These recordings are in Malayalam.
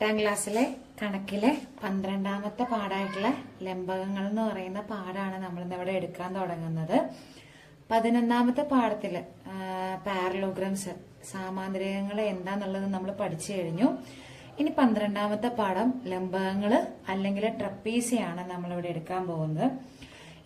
8ാം ക്ലാസ്സിലെ കണക്കിലെ 12ാമത്തെ പാഠമായിട്ടുള്ള ലംബകങ്ങൾ എന്ന് പറയുന്ന പാഠമാണ് നമ്മൾ ഇന്നിവിടെ എടുക്കാൻ തുടങ്ങുന്നത്. 11ാമത്തെ പാഠത്തില് പാരലോഗ്രംസ് സാമാന്തരികങ്ങൾ എന്താന്നുള്ളത് നമ്മൾ പഠിച്ചു കഴിഞ്ഞു. ഇനി 12ാമത്തെ പാഠം ലംബകങ്ങള് അല്ലെങ്കിൽ ട്രപ്പീസിയാണ് നമ്മളിവിടെ എടുക്കാൻ പോകുന്നത്.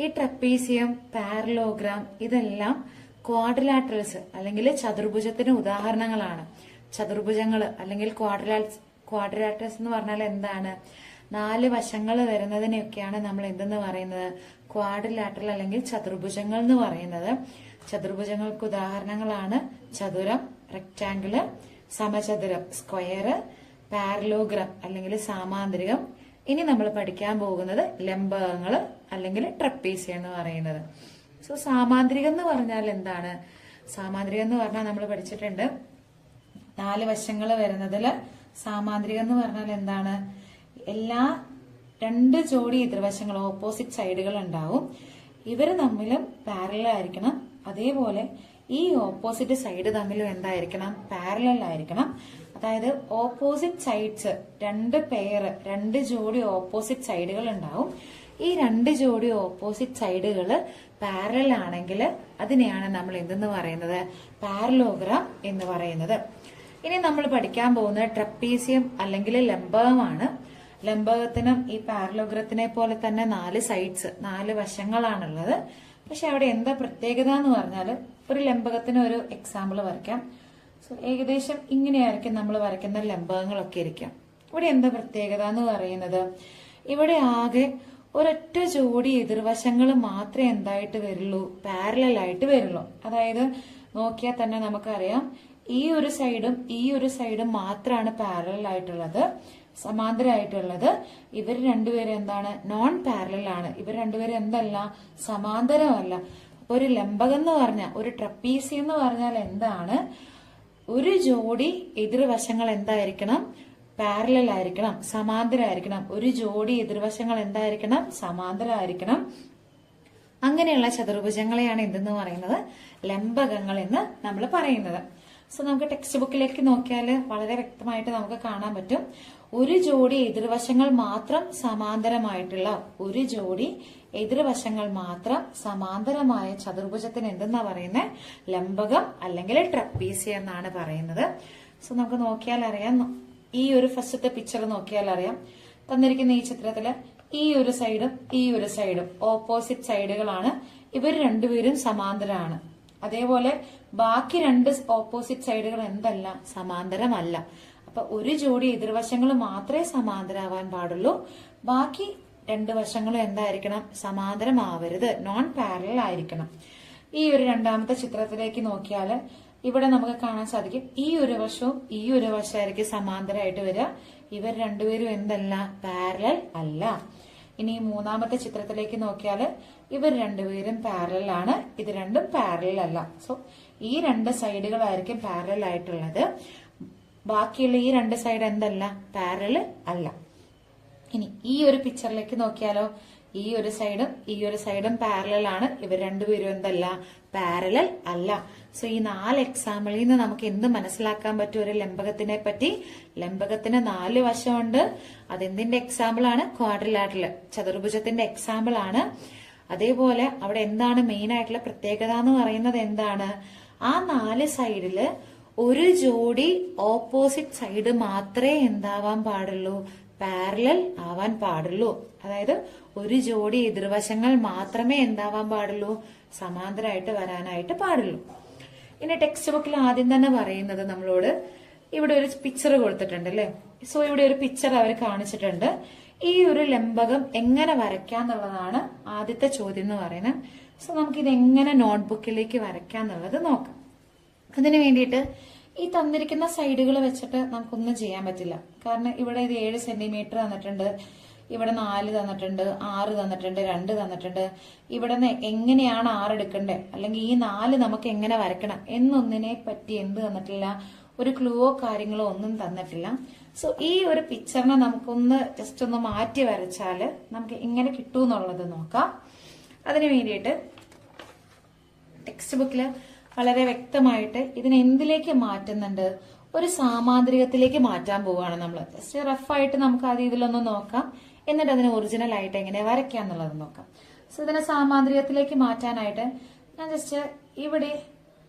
ഈ ട്രപ്പീസിയം, പാരലോഗ്രാം ഇതെല്ലാം ക്വാഡ്രിലാറ്ററൽസ് അല്ലെങ്കിൽ ചതുർഭുജത്തിന് ഉദാഹരണങ്ങളാണ്. ചതുർഭുജങ്ങള് അല്ലെങ്കിൽ ക്വാഡ്രിലാറ്ററൽസ് എന്ന് പറഞ്ഞാൽ എന്താണ്? 4 വശങ്ങൾ വരുന്നതിനെയൊക്കെയാണ് നമ്മൾ എന്തെന്ന് പറയുന്നത്? ക്വാഡ്രിലാറ്ററൽ അല്ലെങ്കിൽ ചതുർഭുജങ്ങൾ എന്ന് പറയുന്നത്. ചതുർഭുജങ്ങൾക്ക് ഉദാഹരണങ്ങളാണ് ചതുരം, റെക്ടാങ്കിള്, സമചതുരം, സ്ക്വയർ, പാരലോഗ്രാം അല്ലെങ്കിൽ സാമാന്തരികം. ഇനി നമ്മൾ പഠിക്കാൻ പോകുന്നത് ലംബകങ്ങള് അല്ലെങ്കിൽ ട്രപ്പീസിയം എന്ന് പറയുന്നത്. സോ സാമാന്തരികം എന്ന് പറഞ്ഞാൽ എന്താണ്? സാമാന്തരികം എന്ന് പറഞ്ഞാൽ നമ്മൾ പഠിച്ചിട്ടുണ്ട് 4 വശങ്ങൾ വരുന്നതില് സാമാന്തരികം എന്ന് പറഞ്ഞാൽ എന്താണ്? എല്ലാ 2 ജോഡി എതിർവശങ്ങൾ, ഓപ്പോസിറ്റ് സൈഡുകൾ ഉണ്ടാവും. ഇവര് തമ്മിലും പാരലൽ ആയിരിക്കണം. അതേപോലെ ഈ ഓപ്പോസിറ്റ് സൈഡ് തമ്മിലും എന്തായിരിക്കണം? പാരലൽ ആയിരിക്കണം. അതായത് ഓപ്പോസിറ്റ് സൈഡ്സ് 2 പെയർ, 2 ജോഡി ഓപ്പോസിറ്റ് സൈഡുകൾ ഉണ്ടാവും. ഈ 2 ജോഡി ഓപ്പോസിറ്റ് സൈഡുകൾ പാരലൽ ആണെങ്കിൽ അതിനെയാണ് നമ്മൾ എന്തെന്ന് പറയുന്നത്? പാരലോഗ്രാം എന്ന് പറയുന്നത്. ഇനി നമ്മൾ പഠിക്കാൻ പോകുന്നത് ട്രപ്പീസിയം അല്ലെങ്കിൽ ലംബകമാണ്. ലംബകത്തിനും ഈ പാരലോഗ്രത്തിനെ പോലെ തന്നെ 4 സൈഡ്സ്, 4 വശങ്ങളാണുള്ളത്. പക്ഷെ അവിടെ എന്താ പ്രത്യേകത എന്ന് പറഞ്ഞാൽ, ഒരു ലംബകത്തിന് ഒരു എക്സാമ്പിൾ വരയ്ക്കാം. സോ ഏകദേശം ഇങ്ങനെയായിരിക്കും നമ്മൾ വരയ്ക്കുന്ന ലംബകങ്ങളൊക്കെ ഇരിക്കാം. ഇവിടെ എന്താ പ്രത്യേകത എന്ന് പറയുന്നത്, ഇവിടെ ആകെ ഒരൊറ്റ ജോഡി എതിർവശങ്ങൾ മാത്രമേ എന്തായിട്ട് വരുള്ളൂ? പാരലൽ ആയിട്ട് വരുള്ളൂ. അതായത് നോക്കിയാൽ തന്നെ നമുക്കറിയാം, ഈ ഒരു സൈഡും മാത്രമാണ് പാരലൽ ആയിട്ടുള്ളത്, സമാന്തരമായിട്ടുള്ളത്. ഇവർ രണ്ടുപേരും എന്താണ്? നോൺ പാരലൽ ആണ്. ഇവർ രണ്ടുപേരും എന്തല്ല? സമാന്തരമല്ല. അപ്പൊ ഒരു ലംബകം എന്ന് പറഞ്ഞാൽ, ഒരു ട്രപ്പീസിയം എന്ന് പറഞ്ഞാൽ എന്താണ്? ഒരു ജോഡി എതിർവശങ്ങൾ എന്തായിരിക്കണം? പാരലൽ ആയിരിക്കണം, സമാന്തരമായിരിക്കണം. ഒരു ജോഡി എതിർവശങ്ങൾ എന്തായിരിക്കണം? സമാന്തരമായിരിക്കണം. അങ്ങനെയുള്ള ചതുർഭുജങ്ങളെയാണ് എന്തെന്ന് പറയുന്നത്? ലംബകങ്ങൾ എന്ന് നമ്മൾ പറയുന്നത്. സോ നമുക്ക് ടെക്സ്റ്റ് ബുക്കിലേക്ക് നോക്കിയാൽ വളരെ വ്യക്തമായിട്ട് നമുക്ക് കാണാൻ പറ്റും. ഒരു ജോഡി എതിർവശങ്ങൾ മാത്രം സമാന്തരമായിട്ടുള്ള, ഒരു ജോഡി എതിർവശങ്ങൾ മാത്രം സമാന്തരമായ ചതുർഭുജത്തിന് എന്തെന്നാ പറയുന്നത്? ലംബകം അല്ലെങ്കിൽ ട്രപ്പീസിയം എന്നാണ് പറയുന്നത്. സോ നമുക്ക് നോക്കിയാൽ അറിയാം, ഈ ഒരു ഫസ്റ്റത്തെ പിക്ചർ നോക്കിയാൽ അറിയാം, തന്നിരിക്കുന്ന ഈ ചിത്രത്തില് ഈ ഒരു സൈഡും ഓപ്പോസിറ്റ് സൈഡുകളാണ്. ഇവർ രണ്ടുപേരും സമാന്തരമാണ്. അതേപോലെ ബാക്കി 2 ഓപ്പോസിറ്റ് സൈഡുകൾ എന്തല്ല? സമാന്തരമല്ല. അപ്പൊ ഒരു ജോഡി എതിർവശങ്ങൾ മാത്രമേ സമാന്തരമാവാൻ പാടുള്ളൂ. ബാക്കി 2 വശങ്ങളും എന്തായിരിക്കണം? സമാന്തരമാവരുത്, നോൺ പാരലൽ ആയിരിക്കണം. ഈ ഒരു രണ്ടാമത്തെ ചിത്രത്തിലേക്ക് നോക്കിയാൽ ഇവിടെ നമുക്ക് കാണാൻ സാധിക്കും, ഈ ഒരു വശമായിരിക്കും സമാന്തരമായിട്ട് വരിക. ഇവർ രണ്ടുപേരും എന്തല്ല? പാരലൽ അല്ല. ഇനി മൂന്നാമത്തെ ചിത്രത്തിലേക്ക് നോക്കിയാൽ ഇവർ രണ്ടുപേരും പാരലൽ ആണ്, ഇത് രണ്ടും പാരലൽ അല്ല. സോ ഈ 2 സൈഡുകളായിരിക്കും പാരലൽ ആയിട്ടുള്ളത്. ബാക്കിയുള്ള ഈ 2 സൈഡ് എന്തല്ല? പാരലൽ അല്ല. ഇനി ഈ ഒരു പിക്ചറിലേക്ക് നോക്കിയാലോ, ഈ ഒരു സൈഡും പാരലൽ ആണ്. ഇവർ രണ്ടുപേരും എന്തല്ല? പാരലൽ അല്ല. സോ ഈ 4 എക്സാമ്പിളിൽ നിന്ന് നമുക്ക് എന്ത് മനസ്സിലാക്കാൻ പറ്റും ഒരു ലംബകത്തിനെ പറ്റി? ലംബകത്തിന് 4 വശമുണ്ട്. അതെന്തിന്റെ എക്സാമ്പിൾ ആണ്? ക്വാഡ്രിലാറ്ററൽ, ചതുർഭുജത്തിന്റെ എക്സാമ്പിൾ ആണ്. അതേപോലെ അവിടെ എന്താണ് മെയിൻ ആയിട്ടുള്ള പ്രത്യേകത എന്ന് പറയുന്നത്? എന്താണ്? ആ 4 സൈഡില് ഒരു ജോഡി ഓപ്പോസിറ്റ് സൈഡ് മാത്രമേ എന്താവാൻ പാടുള്ളൂ? പാരലൽ ആവാൻ പാടുള്ളൂ. അതായത് ഒരു ജോഡി എതിർവശങ്ങൾ മാത്രമേ എന്താവാൻ പാടുള്ളൂ? സമാന്തരമായിട്ട് വരാനായിട്ട് പാടുള്ളൂ. ഇനി ടെക്സ്റ്റ് ബുക്കിൽ ആദ്യം തന്നെ പറയുന്നത് നമ്മളോട്, ഇവിടെ ഒരു പിക്ചർ കൊടുത്തിട്ടുണ്ട് അല്ലെ. സോ ഇവിടെ ഒരു പിക്ചർ അവർ കാണിച്ചിട്ടുണ്ട്. ഈ ഒരു ലംബകം എങ്ങനെ വരയ്ക്കാന്നുള്ളതാണ് ആദ്യത്തെ ചോദ്യം എന്ന് പറയുന്നത്. സോ നമുക്കിത് എങ്ങനെ നോട്ട്ബുക്കിലേക്ക് വരയ്ക്കാന്നുള്ളത് നോക്കാം. അതിനു വേണ്ടിയിട്ട് ഈ തന്നിരിക്കുന്ന സൈഡുകൾ വെച്ചിട്ട് നമുക്കൊന്നും ചെയ്യാൻ പറ്റില്ല. കാരണം ഇവിടെ ഇത് 7 സെന്റിമീറ്റർ തന്നിട്ടുണ്ട്, ഇവിടെ 4 തന്നിട്ടുണ്ട്, 6 തന്നിട്ടുണ്ട്, 2 തന്നിട്ടുണ്ട്. ഇവിടെ നിന്ന് എങ്ങനെയാണ് 6 എടുക്കണ്ടേ, അല്ലെങ്കിൽ ഈ 4 നമുക്ക് എങ്ങനെ വരയ്ക്കണം എന്നൊന്നിനെ പറ്റി എന്ത് തന്നിട്ടില്ല? ഒരു ക്ലൂവോ കാര്യങ്ങളോ ഒന്നും തന്നിട്ടില്ല. സോ ഈ ഒരു പിക്ചറിനെ നമുക്കൊന്ന് ജസ്റ്റ് ഒന്ന് മാറ്റി വരച്ചാല് നമുക്ക് എങ്ങനെ കിട്ടുമെന്നുള്ളത് നോക്കാം. അതിനു വേണ്ടിയിട്ട് ടെക്സ്റ്റ് ബുക്കില് വളരെ വ്യക്തമായിട്ട് ഇതിനെ എന്തിലേക്ക് മാറ്റുന്നുണ്ട്? ഒരു സാമാന്ത്രികത്തിലേക്ക് മാറ്റാൻ പോവുകയാണ് നമ്മൾ. ജസ്റ്റ് റഫായിട്ട് നമുക്ക് ആദ്യം ഇതിലൊന്ന് നോക്കാം, എന്നിട്ട് അതിന് ഒറിജിനൽ ആയിട്ട് എങ്ങനെ വരയ്ക്കാം എന്നുള്ളത് നോക്കാം. സോ ഇതിനെ സാമാന്ത്രികത്തിലേക്ക് മാറ്റാനായിട്ട് ഞാൻ ജസ്റ്റ് ഇവിടെ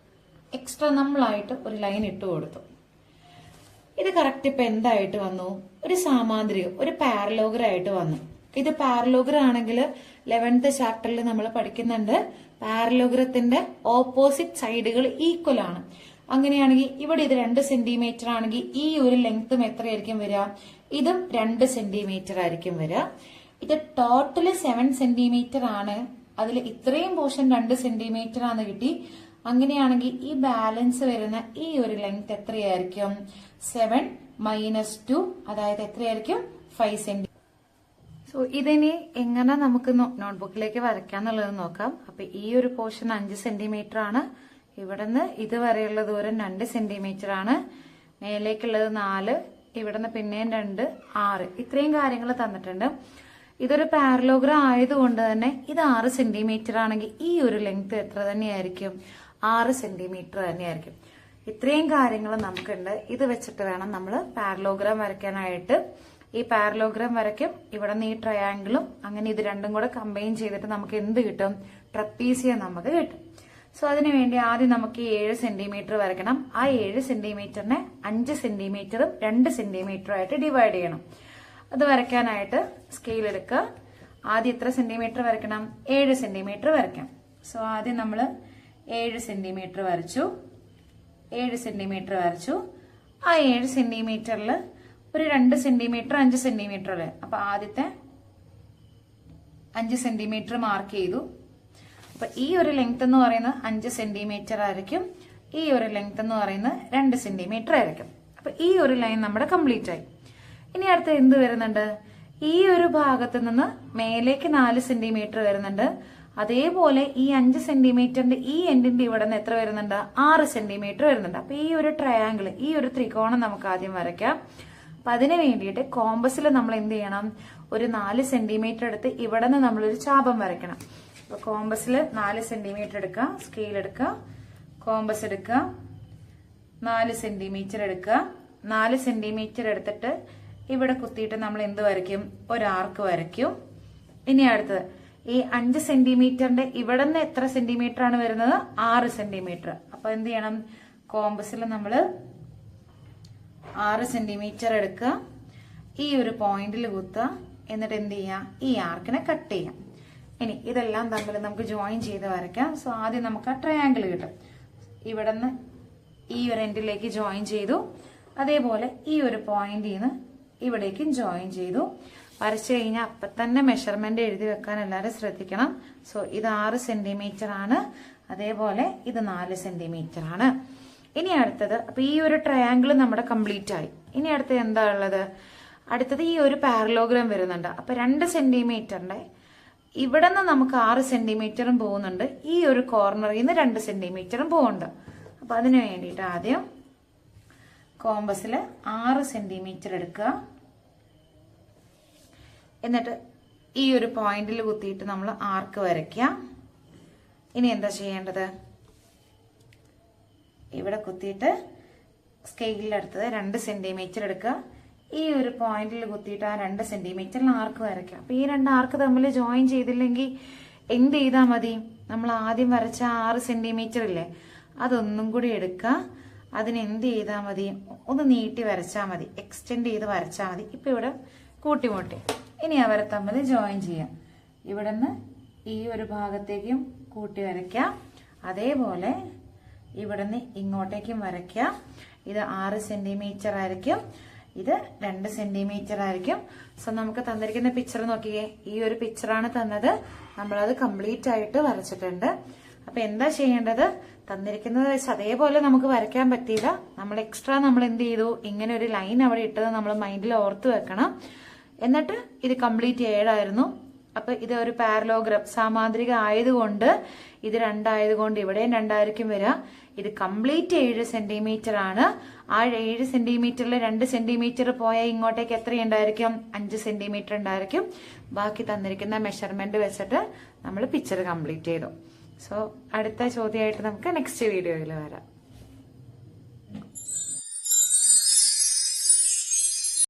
എക്സ്ട്രാ നമ്മളായിട്ട് ഒരു ലൈൻ ഇട്ട് കൊടുത്തു. ഇത് കറക്റ്റ് ഇപ്പൊ എന്തായിട്ട് വന്നു? ഒരു സാമാന്ത്രികം, ഒരു പാരലോഗ്രം ആയിട്ട് വന്നു. ഇത് പാരലോഗ്രം ആണെങ്കിൽ 11th ചാപ്റ്ററിൽ നമ്മൾ പഠിക്കുന്നുണ്ട്, പാരലോഗ്രത്തിന്റെ ഓപ്പോസിറ്റ് സൈഡുകൾ ഈക്വൽ ആണ്. അങ്ങനെയാണെങ്കിൽ ഇവിടെ ഇത് 2 സെന്റിമീറ്റർ ആണെങ്കിൽ ഈ ഒരു ലെങ്ത്തും എത്രയായിരിക്കും വരിക? ഇതും 2 സെന്റിമീറ്റർ ആയിരിക്കും വരിക. ഇത് ടോട്ടല് 7 സെന്റിമീറ്റർ ആണ്, അതിൽ ഇത്രയും പോർഷൻ 2 സെന്റിമീറ്റർ ആണ് കിട്ടി. അങ്ങനെയാണെങ്കിൽ ഈ ബാലൻസ് വരുന്ന ഈ ഒരു ലെങ്ത് എത്രയായിരിക്കും? 7 - 2, അതായത് എത്രയായിരിക്കും? 5 സെന്റിമീറ്റർ. സോ ഇതിനി എങ്ങനെ നമുക്ക് നോട്ട്ബുക്കിലേക്ക് വരയ്ക്കാന്നുള്ളത് നോക്കാം. അപ്പൊ ഈ ഒരു പോർഷൻ 5 സെന്റിമീറ്റർ ആണ്, ഇവിടുന്ന് ഇതുവരെയുള്ള ദൂരം 2 സെന്റിമീറ്റർ ആണ്, മേലേക്കുള്ളത് 4, ഇവിടുന്ന് പിന്നെയും 2, 6. ഇത്രയും കാര്യങ്ങൾ തന്നിട്ടുണ്ട്. ഇതൊരു പാരലോഗ്രാം ആയതുകൊണ്ട് തന്നെ ഇത് 6 സെന്റിമീറ്റർ ആണെങ്കിൽ ഈ ഒരു ലെങ്ത് എത്ര തന്നെയായിരിക്കും? 6 സെന്റിമീറ്റർ തന്നെയായിരിക്കും. ഇത്രയും കാര്യങ്ങൾ നമുക്കുണ്ട്. ഇത് വെച്ചിട്ട് വേണം നമ്മൾ പാരലോഗ്രാം വരയ്ക്കാനായിട്ട്. ഈ പാരലോഗ്രാം വരയ്ക്കും, ഇവിടെ നിന്ന് ഈ ട്രയാങ്കിളും, അങ്ങനെ ഇത് രണ്ടും കൂടെ കമ്പൈൻ ചെയ്തിട്ട് നമുക്ക് എന്ത് കിട്ടും? ട്രപ്പീസിയം നമുക്ക് കിട്ടും. സോ അതിനു വേണ്ടി ആദ്യം നമുക്ക് 7 സെന്റിമീറ്റർ വരയ്ക്കണം. ആ 7 സെന്റിമീറ്ററിനെ 5 സെന്റിമീറ്ററും 2 സെന്റിമീറ്ററും ആയിട്ട് ഡിവൈഡ് ചെയ്യണം. അത് വരയ്ക്കാനായിട്ട് സ്കെയിൽ എടുക്കുക. ആദ്യം എത്ര സെന്റിമീറ്റർ വരയ്ക്കണം? 7 സെന്റിമീറ്റർ വരയ്ക്കാം. സോ ആദ്യം നമ്മൾ 7 സെന്റിമീറ്റർ വരച്ചു. 7 സെന്റിമീറ്റർ വരച്ചു. ആ 7 സെന്റിമീറ്ററിൽ ഒരു 2 സെന്റിമീറ്റർ 5 സെന്റിമീറ്റർ അല്ലേ? അപ്പൊ ആദ്യത്തെ 5 സെന്റിമീറ്റർ മാർക്ക് ചെയ്തു. അപ്പൊ ഈ ഒരു ലെങ്ത് എന്ന് പറയുന്നത് 5 സെന്റിമീറ്റർ ആയിരിക്കും, ഈ ഒരു ലെങ്ത് എന്ന് പറയുന്നത് 2 സെന്റിമീറ്റർ ആയിരിക്കും. അപ്പൊ ഈ ഒരു ലൈൻ നമ്മുടെ കംപ്ലീറ്റ് ആയി. ഇനി അടുത്ത് എന്ത് വരുന്നുണ്ട്? ഈ ഒരു ഭാഗത്ത് നിന്ന് മേലേക്ക് 4 സെന്റിമീറ്റർ വരുന്നുണ്ട്. അതേപോലെ ഈ 5 സെന്റിമീറ്ററിന്റെ ഈ എൻഡിന്റെ ഇവിടെ നിന്ന് എത്ര വരുന്നുണ്ട്? 6 സെന്റിമീറ്റർ വരുന്നുണ്ട്. അപ്പൊ ഈ ഒരു ട്രയാങ്കിൾ, ഈ ഒരു ത്രികോണം നമുക്ക് ആദ്യം വരയ്ക്കാം. അപ്പൊ അതിന് വേണ്ടിയിട്ട് കോമ്പസിൽ നമ്മൾ എന്ത് ചെയ്യണം? ഒരു 4 സെന്റിമീറ്റർ എടുത്ത് ഇവിടെ നിന്ന് നമ്മളൊരു ചാപം വരയ്ക്കണം. അപ്പൊ കോമ്പസിൽ 4 സെന്റിമീറ്റർ എടുക്കുക, സ്കെയിൽ എടുക്കുക, കോമ്പസ് എടുക്കുക, 4 സെന്റിമീറ്റർ എടുക്കുക. 4 സെന്റിമീറ്റർ എടുത്തിട്ട് ഇവിടെ കുത്തിയിട്ട് നമ്മൾ എന്ത് വരയ്ക്കും? ഒരു ആർക്ക് വരയ്ക്കും. ഇനി അടുത്തത് ഈ 5 സെന്റിമീറ്ററിന്റെ ഇവിടെ നിന്ന് എത്ര സെന്റിമീറ്റർ ആണ് വരുന്നത്? 6 സെന്റിമീറ്റർ. അപ്പൊ എന്ത് ചെയ്യണം? കോമ്പസിൽ നമ്മൾ 6 സെന്റിമീറ്റർ എടുക്കുക, ഈ ഒരു പോയിന്റിൽ കുത്തുക, എന്നിട്ട് എന്ത് ചെയ്യാം? ഈ ആർക്കിനെ കട്ട് ചെയ്യാം. ഇനി ഇതെല്ലാം തമ്മിൽ നമുക്ക് ജോയിൻ ചെയ്ത് വരയ്ക്കാം. സോ ആദ്യം നമുക്ക് ആ ട്രയാങ്കിൾ കിട്ടും. ഇവിടെ നിന്ന് ഈ ഒരു എൻഡിലേക്ക് ജോയിൻ ചെയ്തു, അതേപോലെ ഈ ഒരു പോയിന്റിൽ നിന്ന് ഇവിടേക്കും ജോയിൻ ചെയ്തു. വരച്ചു കഴിഞ്ഞാൽ അപ്പൊ തന്നെ മെഷർമെന്റ് എഴുതി വെക്കാൻ എല്ലാവരും ശ്രദ്ധിക്കണം. സോ ഇത് 6 സെന്റിമീറ്റർ ആണ്, അതേപോലെ ഇത് 4 സെന്റിമീറ്റർ ആണ്. ഇനി അടുത്തത്, അപ്പൊ ഈ ഒരു ട്രയാങ്കിൾ നമ്മുടെ കംപ്ലീറ്റ് ആയി. ഇനി അടുത്തത് എന്താ ഉള്ളത്? അടുത്തത് ഈ ഒരു പാരലോഗ്രാം വരുന്നുണ്ട്. അപ്പൊ 2 സെന്റിമീറ്ററിന്റെ ഇവിടെ നിന്ന് നമുക്ക് 6 സെന്റിമീറ്ററും പോകുന്നുണ്ട്, ഈ ഒരു കോർണറിൽ നിന്ന് 2 സെന്റിമീറ്ററും പോകുന്നുണ്ട്. അപ്പൊ അതിനു വേണ്ടിയിട്ട് ആദ്യം കോമ്പസിൽ 6 സെന്റിമീറ്റർ എടുക്കുക, എന്നിട്ട് ഈ ഒരു പോയിന്റിൽ കുത്തിയിട്ട് നമ്മൾ ആർക്ക് വരയ്ക്കുക. ഇനി എന്താ ചെയ്യേണ്ടത്? ഇവിടെ കുത്തിയിട്ട് സ്കെയിലിലെടുത്തത് 2 സെന്റിമീറ്റർ എടുക്കുക, ഈ ഒരു പോയിന്റിൽ കുത്തിയിട്ട് ആ 2 സെന്റിമീറ്ററിൽ ആർക്ക് വരയ്ക്കുക. അപ്പൊ ഈ 2 ആർക്ക് തമ്മിൽ ജോയിൻ ചെയ്തില്ലെങ്കിൽ എന്ത് ചെയ്താൽ മതി? നമ്മൾ ആദ്യം വരച്ച 6 സെന്റിമീറ്റർ ഇല്ലേ, അതൊന്നും കൂടി എടുക്കുക. അതിന് എന്ത് ചെയ്താൽ മതി? ഒന്ന് നീട്ടി വരച്ചാൽ മതി, എക്സ്റ്റെൻഡ് ചെയ്ത് വരച്ചാൽ മതി. ഇപ്പൊ ഇവിടെ കൂട്ടിമുട്ടി. ഇനി അവരെ തമ്മിൽ ജോയിൻ ചെയ്യാം. ഇവിടെ നിന്ന് ഈ ഒരു ഭാഗത്തേക്കും കൂട്ടി വരയ്ക്കാം, അതേപോലെ ഇവിടെ നിന്ന് ഇങ്ങോട്ടേക്കും വരയ്ക്കാം. ഇത് 6 സെന്റിമീറ്റർ ആയിരിക്കും, ഇത് 2 സെന്റിമീറ്റർ ആയിരിക്കും. സോ നമുക്ക് തന്നിരിക്കുന്ന പിക്ചർ നോക്കിയേ, ഈ ഒരു പിക്ചറാണ് തന്നത്, നമ്മളത് കംപ്ലീറ്റ് ആയിട്ട് വരച്ചിട്ടുണ്ട്. അപ്പൊ എന്താ ചെയ്യേണ്ടത്? തന്നിരിക്കുന്നത് വെച്ച് അതേപോലെ നമുക്ക് വരയ്ക്കാൻ പറ്റിയില്ല, നമ്മൾ എക്സ്ട്രാ നമ്മൾ എന്ത് ചെയ്തു? ഇങ്ങനെ ഒരു ലൈൻ അവിടെ ഇട്ടത് നമ്മൾ മൈൻഡിൽ ഓർത്ത് വെക്കണം. എന്നിട്ട് ഇത് കംപ്ലീറ്റ് 7 ആയിരുന്നു. അപ്പൊ ഇത് ഒരു പാരലോഗ്രാം സാമാന്ത്രിക ആയതുകൊണ്ട് ഇത് 2 ആയതുകൊണ്ട് ഇവിടെയും 2 ആയിരിക്കും വരിക. ഇത് കംപ്ലീറ്റ് 7 സെന്റിമീറ്റർ ആണ്. ആ 7 സെന്റിമീറ്ററിൽ 2 സെന്റിമീറ്റർ പോയാൽ ഇങ്ങോട്ടേക്ക് എത്രയുണ്ടായിരിക്കും? 5 സെന്റിമീറ്റർ ഉണ്ടായിരിക്കും. ബാക്കി തന്നിരിക്കുന്ന മെഷർമെന്റ് വെച്ചിട്ട് നമ്മൾ പിക്ചർ കംപ്ലീറ്റ് ചെയ്തു. സോ അടുത്ത ചോദ്യമായിട്ട് നമുക്ക് നെക്സ്റ്റ് വീഡിയോയിൽ വരാം.